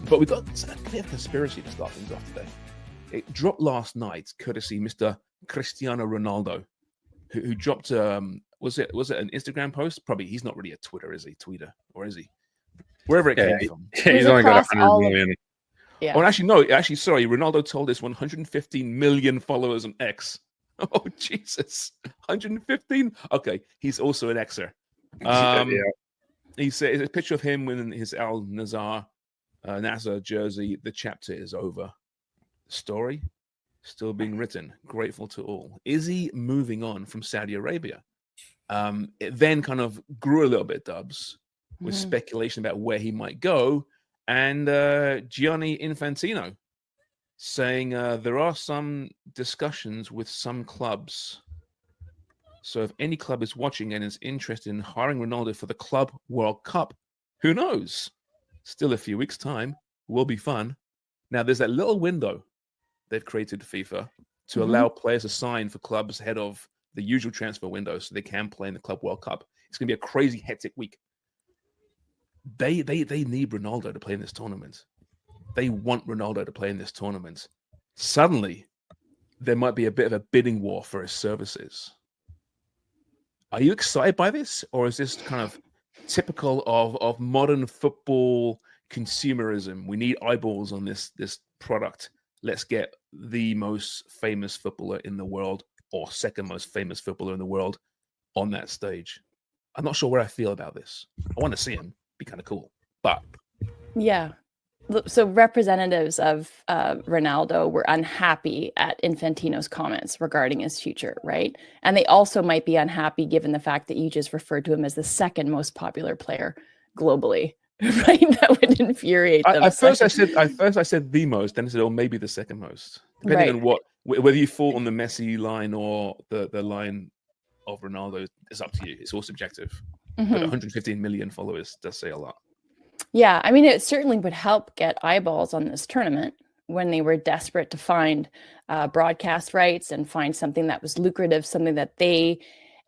But we got a bit of conspiracy to start things off today. It dropped last night, courtesy Mr. Cristiano Ronaldo, who dropped was it an Instagram post? Probably he's not really a Twitter, is he? Tweeter, or is he? Wherever it came from. He's only got 100 million. Yeah. Oh, actually, no. Actually, sorry. Ronaldo told us 115 million followers on X. Oh, Jesus. 115? Okay. He's also an Xer. He said it's a picture of him in his Al Nassr jersey. The chapter is over. Story still being written. Grateful to all. Is he moving on from Saudi Arabia? It then kind of grew a little bit, Dubs, with speculation about where he might go. And Gianni Infantino saying there are some discussions with some clubs. So if any club is watching and is interested in hiring Ronaldo for the Club World Cup, who knows? Still a few weeks' time. Will be fun. Now, there's that little window they've created FIFA to allow players to sign for clubs ahead of the usual transfer window so they can play in the Club World Cup. It's going to be a crazy, hectic week. They need Ronaldo to play in this tournament. They want Ronaldo to play in this tournament. Suddenly, there might be a bit of a bidding war for his services. Are you excited by this? Or is this kind of typical of modern football consumerism? We need eyeballs on this product. Let's get the most famous footballer in the world or second most famous footballer in the world on that stage. I'm not sure where I feel about this. I want to see him. Be kind of cool. But yeah. So representatives of Ronaldo were unhappy at Infantino's comments regarding his future, right? And they also might be unhappy given the fact that you just referred to him as the second most popular player globally, right? That would infuriate them. At first I said the most, then I said, oh, maybe the second most. Depending on whether you fall on the Messi line or the line of Ronaldo, it's up to you. It's all subjective. But 115 million followers does say a lot. Yeah, I mean, it certainly would help get eyeballs on this tournament when they were desperate to find broadcast rights and find something that was lucrative, something that they,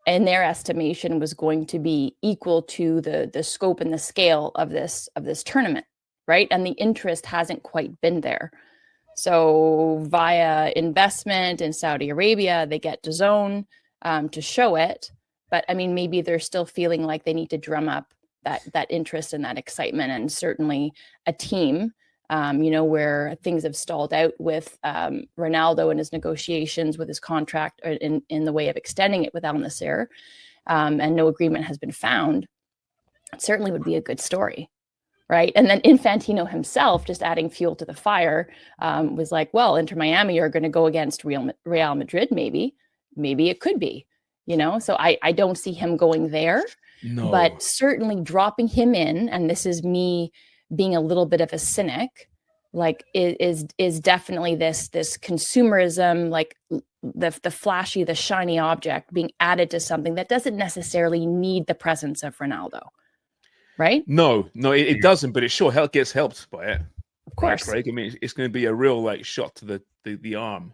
in their estimation, was going to be equal to the scope and the scale of this tournament, right? And the interest hasn't quite been there. So via investment in Saudi Arabia, they get DAZN to show it. But I mean, maybe they're still feeling like they need to drum up that interest and that excitement, and certainly a team, where things have stalled out with Ronaldo and his negotiations with his contract in the way of extending it with Al Nassr, and no agreement has been found. It certainly would be a good story, right? And then Infantino himself, just adding fuel to the fire, was like, well, Inter Miami are going to go against Real Madrid, maybe it could be. So I don't see him going there, but certainly dropping him in, and this is me being a little bit of a cynic, like is definitely this consumerism, like the flashy, the shiny object being added to something that doesn't necessarily need the presence of Ronaldo, right? No, it doesn't, but it sure gets helped by it. Of course. Right, Craig? I mean, it's going to be a real shot to the arm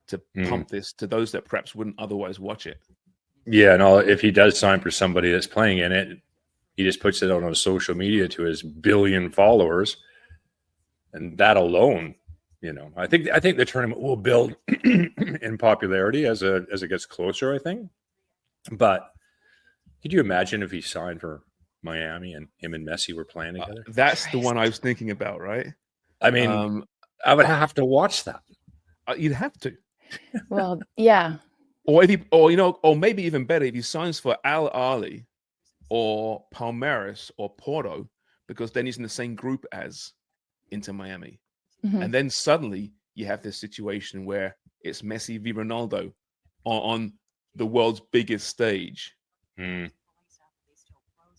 to pump this to those that perhaps wouldn't otherwise watch it. Yeah, no, if he does sign for somebody that's playing in it, he just puts it out on social media to his billion followers. And that alone, I think the tournament will build in popularity as it gets closer, I think. But could you imagine if he signed for Miami and him and Messi were playing together? That's the one I was thinking about, right? I mean, I would have to watch that. You'd have to. Well, yeah. Or maybe even better, if he signs for Al Ahly or Palmeiras or Porto, because then he's in the same group as Inter Miami. And then suddenly you have this situation where it's Messi v Ronaldo on the world's biggest stage. Mm.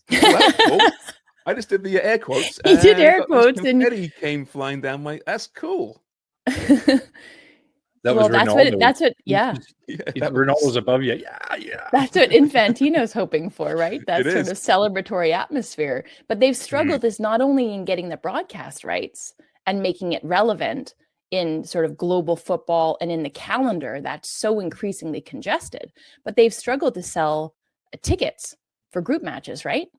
Well, cool. I just did the air quotes. He did air quotes, and confetti came flying down my. That's cool. That's what. Yeah, Ronaldo's above you. Yeah. That's what Infantino's hoping for, right? That sort of celebratory atmosphere. But they've struggled is not only in getting the broadcast rights and making it relevant in sort of global football and in the calendar that's so increasingly congested, but they've struggled to sell tickets for group matches, right?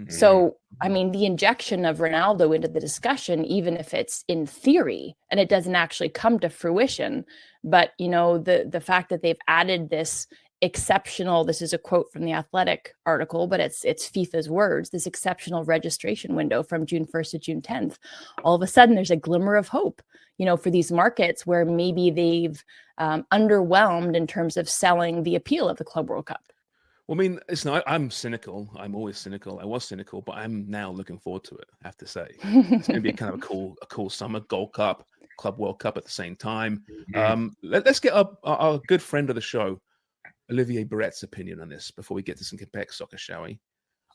So, I mean, the injection of Ronaldo into the discussion, even if it's in theory and it doesn't actually come to fruition, but, you know, the fact that they've added this exceptional, this is a quote from the Athletic article, but it's FIFA's words, this exceptional registration window from June 1st to June 10th. All of a sudden, there's a glimmer of hope, you know, for these markets where maybe they've underwhelmed in terms of selling the appeal of the Club World Cup. Well, I mean, listen, I'm cynical. I'm always cynical. I was cynical, but I'm now looking forward to it, I have to say. It's going to be a kind of a cool summer. Gold Cup, Club World Cup at the same time. Let's get our good friend of the show, Olivier Barrett's opinion on this before we get to some Quebec soccer, shall we?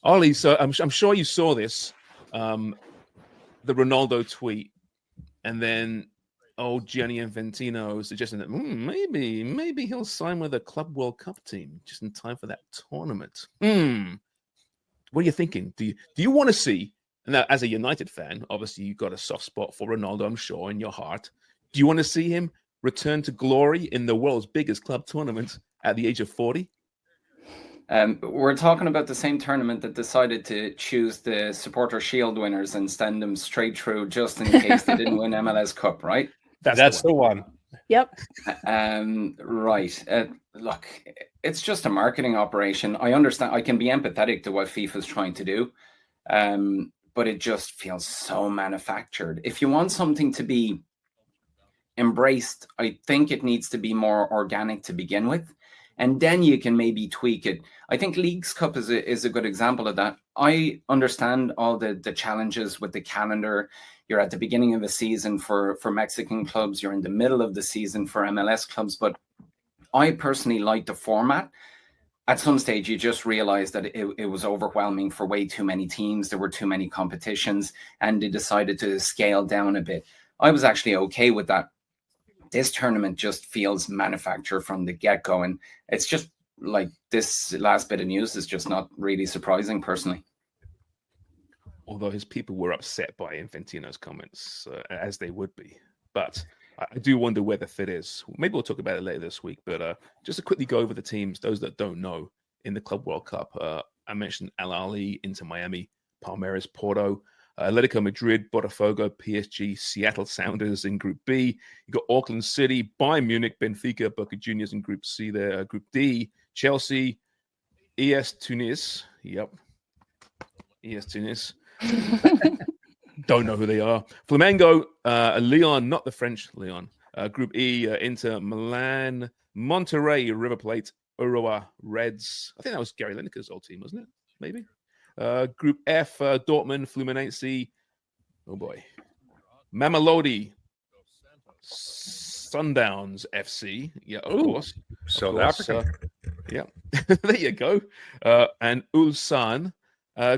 Ollie, so I'm sure you saw this, the Ronaldo tweet, and then Gianni Infantino suggesting that maybe he'll sign with a Club World Cup team just in time for that tournament. What are you thinking? Do you want to see? And now, as a United fan, obviously you've got a soft spot for Ronaldo, I'm sure, in your heart. Do you want to see him return to glory in the world's biggest club tournament at the age of 40? We're talking about the same tournament that decided to choose the Supporter Shield winners and send them straight through just in case they didn't win MLS Cup, right? That's the one. Yep. Right. Look, it's just a marketing operation. I understand. I can be empathetic to what FIFA's trying to do, but it just feels so manufactured. If you want something to be embraced, I think it needs to be more organic to begin with, and then you can maybe tweak it. I think Leagues Cup is a good example of that. I understand all the challenges with the calendar. You're at the beginning of the season for Mexican clubs. You're in the middle of the season for MLS clubs. But I personally like the format. At some stage, you just realized that it was overwhelming for way too many teams. There were too many competitions, and they decided to scale down a bit. I was actually okay with that. This tournament just feels manufactured from the get-go. And it's just like this last bit of news is just not really surprising, personally. Although his people were upset by Infantino's comments, as they would be. But I do wonder where the fit is. Maybe we'll talk about it later this week. But just to quickly go over the teams, those that don't know, in the Club World Cup, I mentioned Al Ahly, Inter Miami, Palmeiras, Porto, Atletico Madrid, Botafogo, PSG, Seattle Sounders in Group B. You got Auckland City, Bayern Munich, Benfica, Boca Juniors in Group C there. Group D, Chelsea, ES Tunis. Yep. ES Tunis. Don't know who they are. Flamengo, Lyon, not the French Lyon. Group E, Inter Milan, Monterrey, River Plate, Urawa, Reds. I think that was Gary Lineker's old team, wasn't it? Maybe. Group F, Dortmund, Fluminense. Oh boy. Mamelodi, Sundowns FC. Yeah, of course. South Africa. Yeah. There you go. And Ulsan.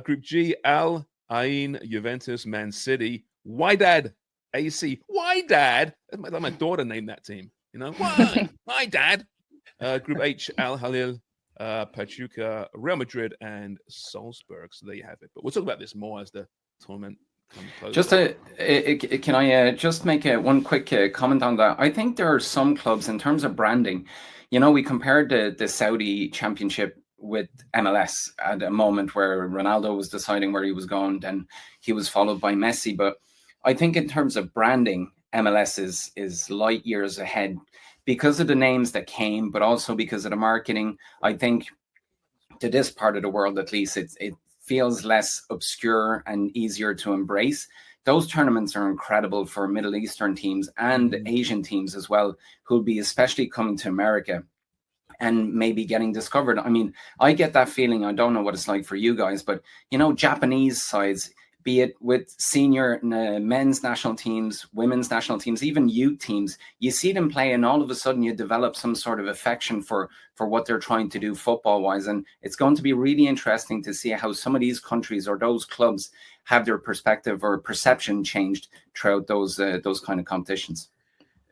Group G, Al Ain, Juventus, Man City, Wydad, AC. Wydad? That's my daughter named that team. You know, why? My dad. Group H, Al Hilal, Pachuca, Real Madrid, and Salzburg. So there you have it. But we'll talk about this more as the tournament comes close. Can I just make one quick comment on that? I think there are some clubs in terms of branding. You know, we compared the Saudi Championship with MLS at a moment where Ronaldo was deciding where he was going, then he was followed by Messi. But I think in terms of branding, MLS is light years ahead because of the names that came, but also because of the marketing. I think to this part of the world, at least, it feels less obscure and easier to embrace. Those tournaments are incredible for Middle Eastern teams and Asian teams as well, who'll be especially coming to America and maybe getting discovered. I mean, I get that feeling. I don't know what it's like for you guys, but, you know, Japanese sides, be it with senior men's national teams, women's national teams, even youth teams, you see them play and all of a sudden you develop some sort of affection for what they're trying to do football-wise. And it's going to be really interesting to see how some of these countries or those clubs have their perspective or perception changed throughout those kind of competitions.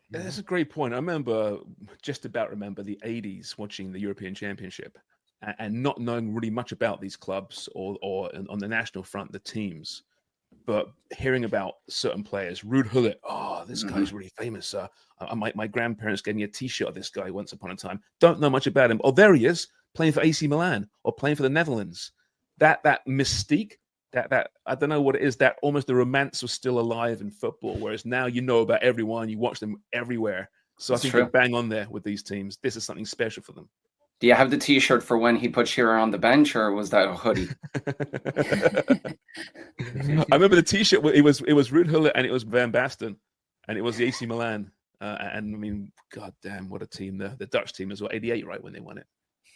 That's a great point. I just about remember the 80s watching the European Championship and not knowing really much about these clubs or on the national front, the teams, but hearing about certain players. Ruud Gullit, this guy's really famous. My grandparents gave me a T-shirt of this guy once upon a time. Don't know much about him. Oh, there he is, playing for AC Milan or playing for the Netherlands. that mystique, that I don't know what it is, that almost the romance was still alive in football, whereas now you know about everyone, you watch them everywhere. So I think they're bang on there with these teams. This is something special for them. Do you have the T-shirt for when he put Shearer on the bench, or was that a hoodie? I remember the T-shirt. It was Ruud Gullit and it was Van Basten, and it was the AC Milan. And I mean, god damn, what a team! The Dutch team as well. 88, right, when they won it.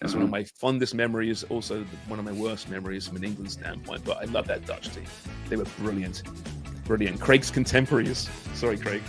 That's one of my fondest memories. Also, one of my worst memories from an England standpoint. But I love that Dutch team. They were brilliant, brilliant. Craig's contemporaries. Sorry, Craig.